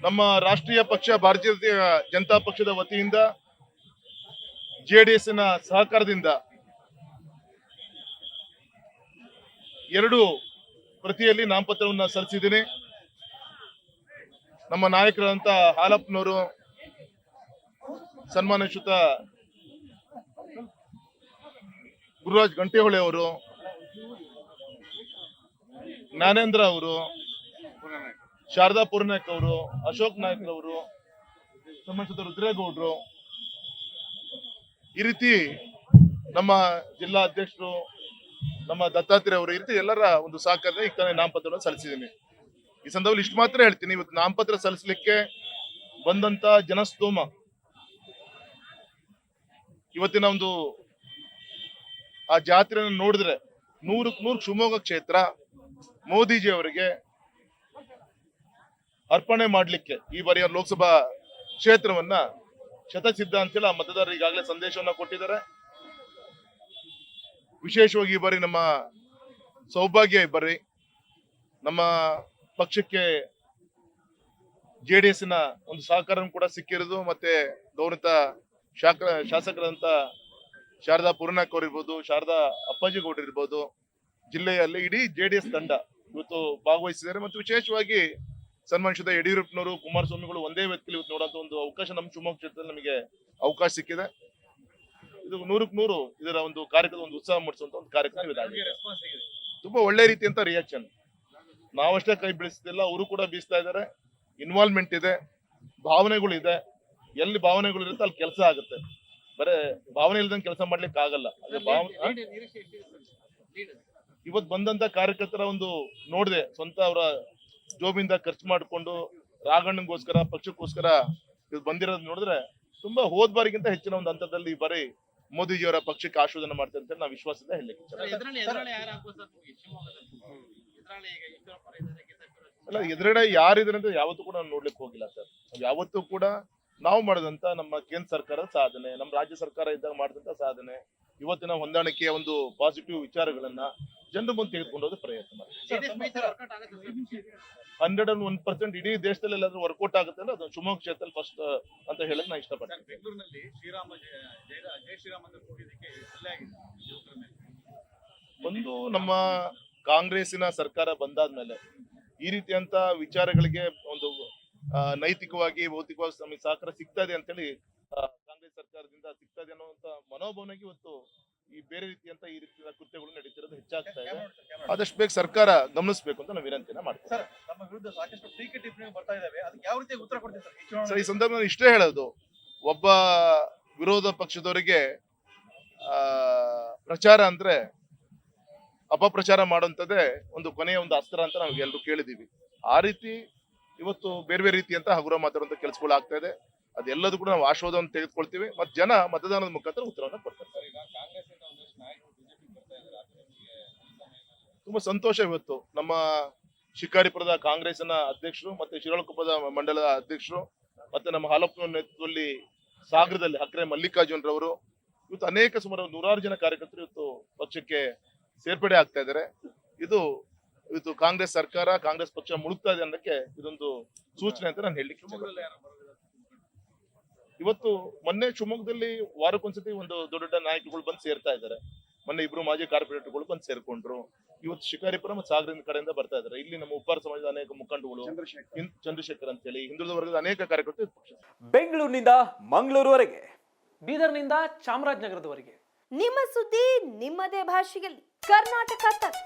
ನಮ್ಮ ರಾಷ್ಟ್ರೀಯ ಪಕ್ಷ ಭಾರತೀಯ ಜನತಾ ಪಕ್ಷದ ವತಿಯಿಂದ ಜೆಡಿಎಸ್ನ ಸಹಕಾರದಿಂದ 2 ಪ್ರತಿಯಲ್ಲಿ ನಾಮಪತ್ರವನ್ನು ಸಲ್ಲಿಸಿದ್ದೀನಿ. ನಮ್ಮ ನಾಯಕರಾದಂತ ಹಾಲಪ್ಪನವರು, ಸನ್ಮಾನಶ್ಯುತ ಗುರುರಾಜ್ ಗಂಟೆಹೊಳೆ ಅವರು, ಜ್ಞಾನೇಂದ್ರ ಅವರು, ಶಾರದಾ ಪೂರ್ಣಕ್ ಅವರು, ಅಶೋಕ್ ನಾಯ್ಕ ಅವರು, ಸನ್ಮಾನಶ್ಯುತ ರುದ್ರೇಗೌಡರು, ಈ ರೀತಿ ನಮ್ಮ ಜಿಲ್ಲಾ ಅಧ್ಯಕ್ಷರು, ನಮ್ಮ ದತ್ತಾತ್ರೇಯ ಅವರು, ಈ ರೀತಿ ಎಲ್ಲರ ಒಂದು ಸಹಕಾರದ ಈಗ ತಾನೇ ನಾಮಪತ್ರವನ್ನು ಸಲ್ಲಿಸಿದ್ದೀನಿ. ಈ ಸಂದರ್ಭದಲ್ಲಿ ಇಷ್ಟು ಮಾತ್ರ ಹೇಳ್ತೀನಿ, ಇವತ್ತು ನಾಮಪತ್ರ ಸಲ್ಲಿಸಲಿಕ್ಕೆ ಬಂದಂತ ಜನಸ್ತೋಮ, ಇವತ್ತಿನ ಒಂದು ಆ ಜಾತ್ರೆಯನ್ನು ನೋಡಿದ್ರೆ 100ಕ್ಕೆ 100 ಶಿವಮೊಗ್ಗ ಕ್ಷೇತ್ರ ಮೋದಿಜಿ ಅವರಿಗೆ ಅರ್ಪಣೆ ಮಾಡ್ಲಿಕ್ಕೆ ಈ ಬಾರಿಯ ಲೋಕಸಭಾ ಕ್ಷೇತ್ರವನ್ನ ಶತಸಿದ್ಧ ಅಂತೇಳಿ ಆ ಮತದಾರರು ಈಗಾಗಲೇ ಸಂದೇಶವನ್ನ ಕೊಟ್ಟಿದ್ದಾರೆ. ವಿಶೇಷವಾಗಿ ಈ ಬಾರಿ ನಮ್ಮ ಸೌಭಾಗ್ಯ ಈ ಬಾರಿ ನಮ್ಮ ಪಕ್ಷಕ್ಕೆ ಜೆಡಿಎಸ್ನ ಒಂದು ಸಹಕಾರ ಕೂಡ ಸಿಕ್ಕಿರೋದು. ಮತ್ತೆ ಗೌರವಿತ ಶಾಸಕರಂತ ಶಾರದಾ ಪೂರ್ಣಕ್ ಅವರು ಇರ್ಬೋದು, ಶಾರದಾ ಅಪ್ಪಾಜಿ ಗೌಡ್ರು ಇರ್ಬೋದು, ಜಿಲ್ಲೆಯಲ್ಲಿ ಇಡೀ ಜೆಡಿಎಸ್ ತಂಡ ಇವತ್ತು ಭಾಗವಹಿಸಿದ್ದಾರೆ. ಮತ್ತು ವಿಶೇಷವಾಗಿ ಸನ್ಮಾನಿಸಿದ ಯಡಿಯೂರಪ್ಪನವರು, ಕುಮಾರಸ್ವಾಮಿಗಳು ಒಂದೇ ವ್ಯಕ್ತಿಯಲ್ಲಿ ಇವತ್ತು ನೋಡುವಂತ ಒಂದು ಅವಕಾಶ ನಮ್ಮ ಶಿವಮೊಗ್ಗ ಕ್ಷೇತ್ರದಲ್ಲಿ ನಮಗೆ ಅವಕಾಶ ಸಿಕ್ಕಿದೆ. ಇದು 100ಕ್ಕೆ 100 ಇದರ ಒಂದು ಕಾರ್ಯಕ್ರಮ ಒಂದು ಉತ್ಸಾಹ ಮೂಡಿಸುವಂತ ಒಂದು ಕಾರ್ಯಕ್ರಮ ಇದಾಗಿದೆ. ತುಂಬಾ ಒಳ್ಳೆ ರೀತಿಯಂತ ರಿಯಾಕ್ಷನ್, ನಾವಷ್ಟೇ ಕೈ ಬೀಳಿಸ್ತಿಲ್ಲ, ಅವರು ಕೂಡ ಬೀಸ್ತಾ ಇದ್ದಾರೆ. ಇನ್ವಾಲ್ವ್ಮೆಂಟ್ ಇದೆ, ಭಾವನೆಗಳು ಇದೆ. ಎಲ್ಲಿ ಭಾವನೆಗಳು ಇರುತ್ತೆ ಅಲ್ಲಿ ಕೆಲಸ ಆಗುತ್ತೆ. ಬರೇ ಭಾವನೆ ಇಲ್ದಂಗೆ ಕೆಲಸ ಮಾಡ್ಲಿಕ್ಕೆ ಆಗಲ್ಲ. ಇವತ್ತು ಬಂದಂತ ಕಾರ್ಯಕರ್ತರ ಒಂದು ನೋಡಿದೆ, ಸ್ವಂತ ಅವರ ಜೋಬಿಂದ ಖರ್ಚು ಮಾಡಿಕೊಂಡು ರಾಘಣ್ಣಗೋಸ್ಕರ, ಪಕ್ಷಕ್ಕೋಸ್ಕರ ಇದು ಬಂದಿರೋದು ನೋಡಿದ್ರೆ ತುಂಬಾ ಹೋದ್ ಬಾರಿಗಿಂತ ಹೆಚ್ಚಿನ ಒಂದು ಹಂತದಲ್ಲಿ ಈ ಬಾರಿ ಮೋದಿಜಿಯವರ ಪಕ್ಷಕ್ಕೆ ಆಶೀರ್ವಾದ ಮಾಡ್ತಾರೆ ಅಂತ ನಾವು ವಿಶ್ವಾಸದಿಂದ ಹೇಳಲಿಕ್ಕೆ ಅಲ್ಲ, ಎದುರುಗಡೆ ಯಾರಿದ್ರೆ ಅಂತ ಯಾವತ್ತೂ ಕೂಡ ನಾವು ನೋಡ್ಲಿಕ್ಕೆ ಹೋಗಿಲ್ಲ ಸರ್. ಯಾವತ್ತೂ ಕೂಡ ನಾವು ಮಾಡಿದಂತ ನಮ್ಮ ಕೇಂದ್ರ ಸರ್ಕಾರದ ಸಾಧನೆ, ನಮ್ಮ ರಾಜ್ಯ ಸರ್ಕಾರ ಇದ್ದಾಗ ಮಾಡಿದಂತ ಸಾಧನೆ, ಇವತ್ತಿನ ಹೊಂದಾಣಿಕೆಯ ಒಂದು ಪಾಸಿಟಿವ್ ವಿಚಾರಗಳನ್ನ ಜನರ ಮುಂದೆ ತೆಗೆದುಕೊಂಡು ಹೋದ ಪ್ರಯತ್ನ ಮಾಡಿ 101% ಇಡೀ ದೇಶದಲ್ಲಿ ಎಲ್ಲಾದ್ರೂ ವರ್ಕೌಟ್ ಆಗುತ್ತೆ ಅಂದ್ರೆ ಅದು ಶಿವಮೊಗ್ಗ ಕ್ಷೇತ್ರದಲ್ಲಿ ಫಸ್ಟ್ ಅಂತ ಹೇಳಕ್ ನಾ ಇಷ್ಟಪಡ್ತೀನಿ. ಬೆಂಗಳೂರಿನಲ್ಲಿ ಜೈ ಶ್ರೀರಾಮ ಅಂತ ಕೂಗಿದ್ದಕ್ಕೆ ಹಲ್ಲೆ ಆಗಿದೆ. ಒಂದು ನಮ್ಮ ಕಾಂಗ್ರೆಸ್ಸಿನ ಸರ್ಕಾರ ಬಂದಾದ್ಮೇಲೆ ಈ ರೀತಿಯಂತ ವಿಚಾರಗಳಿಗೆ ಒಂದು ನೈತಿಕವಾಗಿ ಭೌತಿಕವಾಗಿ ನಮಗೆ ಸಹಕಾರ ಸಿಗ್ತಾ ಇದೆ ಅಂತೇಳಿ ಕಾಂಗ್ರೆಸ್ ಸರ್ಕಾರದಿಂದ ಸಿಗ್ತಾ ಇದೆ ಅನ್ನುವಂತ ಮನೋಭಾವನೆಗೆ ಇವತ್ತು ಈ ಬೇರೆ ರೀತಿಯಂತ ಈ ರೀತಿಯ ಕೃತ್ಯಗಳು ನಡೀತಿರೋದು ಹೆಚ್ಚಾಗ್ತಾ ಇದೆ. ಆದಷ್ಟು ಬೇಗ ಸರ್ಕಾರ ಗಮನಿಸಬೇಕು ಅಂತ ನಾವು ವಿನಂತಿನ ಮಾಡ್ತೀವಿ. ನಮ್ಮ ವಿರುದ್ಧ ಸಾಕಷ್ಟು ಟೀಕೆ ಟಿಪ್ಪಣಿ ಬರ್ತಾ ಇದಾವೆ, ಅದಕ್ಕೆ ಯಾವ ರೀತಿ ಉತ್ತರ ಕೊಡ್ತೀವಿ ಸರ್? ಈ ಸಂದರ್ಭದಲ್ಲಿ ಇಷ್ಟೇ ಹೇಳೋದು, ಒಬ್ಬ ವಿರೋಧ ಪಕ್ಷದವರಿಗೆ ಪ್ರಚಾರ ಅಂದ್ರೆ ಅಪಪ್ರಚಾರ ಮಾಡುವಂತದ್ದೇ ಒಂದು ಕೊನೆಯ ಒಂದು ಅಸ್ತ್ರ ಅಂತ ನಾವು ಎಲ್ಲರೂ ಕೇಳಿದೀವಿ. ಆ ರೀತಿ ಇವತ್ತು ಬೇರೆ ಬೇರೆ ರೀತಿಯಂತ ಹಗುರ ಮಾತಾಡುವಂತ ಕೆಲಸಗಳು ಆಗ್ತಾ ಇದೆ. ಅದೆಲ್ಲದೂ ಕೂಡ ನಾವು ಆಶೀರ್ವಾದವನ್ನು ತೆಗೆದುಕೊಳ್ತೀವಿ ಮತ್ತು ಜನ ಮತದಾನದ ಮುಖಾಂತರ ಉತ್ತರವನ್ನು ಕೊಡ್ತಾರೆ. ತುಂಬಾ ಸಂತೋಷ. ಇವತ್ತು ನಮ್ಮ ಶಿಕಾರಿಪುರದ ಕಾಂಗ್ರೆಸ್ನ ಅಧ್ಯಕ್ಷರು ಮತ್ತೆ ಶಿರಾಳಕೊಪ್ಪದ ಮಂಡಲದ ಅಧ್ಯಕ್ಷರು ಮತ್ತೆ ನಮ್ಮ ಹಾಲಪ್ಪನ ನೇತೃತ್ವದಲ್ಲಿ ಸಾಗರದಲ್ಲಿ ಹಕ್ರೆ ಮಲ್ಲಿಕಾರ್ಜುನ್ ರವರು ಇವತ್ತು ಅನೇಕ ಸುಮಾರು 100 ಜನ ಕಾರ್ಯಕರ್ತರು ಇವತ್ತು ಪಕ್ಷಕ್ಕೆ ಸೇರ್ಪಡೆ ಆಗ್ತಾ ಇದ್ದಾರೆ. ಇದು ಇವತ್ತು ಕಾಂಗ್ರೆಸ್ ಸರ್ಕಾರ, ಕಾಂಗ್ರೆಸ್ ಪಕ್ಷ ಮುಳುಗ್ತಾ ಇದೆ ಅನ್ನಕ್ಕೆ ಇದೊಂದು ಸೂಚನೆ ಅಂತ ನಾನು ಹೇಳಲಿಕ್ಕೆ ಇವತ್ತು ಮೊನ್ನೆ ಶಿವಮೊಗ್ಗದಲ್ಲಿ ವಾರಕ್ಕೊಂದ್ಸತಿ ಒಂದು ದೊಡ್ಡ ದೊಡ್ಡ ನಾಯಕರುಗಳು ಬಂದು ಸೇರ್ತಾ ಇದ್ದಾರೆ. ಮೊನ್ನೆ 2 ಮಾಜಿ ಕಾರ್ಪೊರೇಟರ್ಗಳು ಬಂದು ಸೇರ್ಕೊಂಡ್ರು. ಇವತ್ತು ಶಿಕಾರಿಪುರ ಮತ್ತು ಸಾಗರದ ಕಡೆಯಿಂದ ಬರ್ತಾ ಇದ್ದಾರೆ. ಇಲ್ಲಿ ನಮ್ಮ ಉಪ್ಪಾರ ಸಮಾಜದ ಅನೇಕ ಮುಖಂಡಗಳು, ಚಂದ್ರಶೇಖರ್ ಅಂತ ಹೇಳಿ ಹಿಂದುಳಿದ ವರ್ಗದ ಅನೇಕ ಕಾರ್ಯಕರ್ತರು. ಬೆಂಗಳೂರಿನಿಂದ ಮಂಗಳೂರುವರೆಗೆ, ಬೀದರ್ನಿಂದ ಚಾಮರಾಜನಗರದವರೆಗೆ ನಿಮ್ಮ ಸುದ್ದಿ ನಿಮ್ಮದೇ ಭಾಷೆಯಲ್ಲಿ ಕರ್ನಾಟಕ ತಕ್.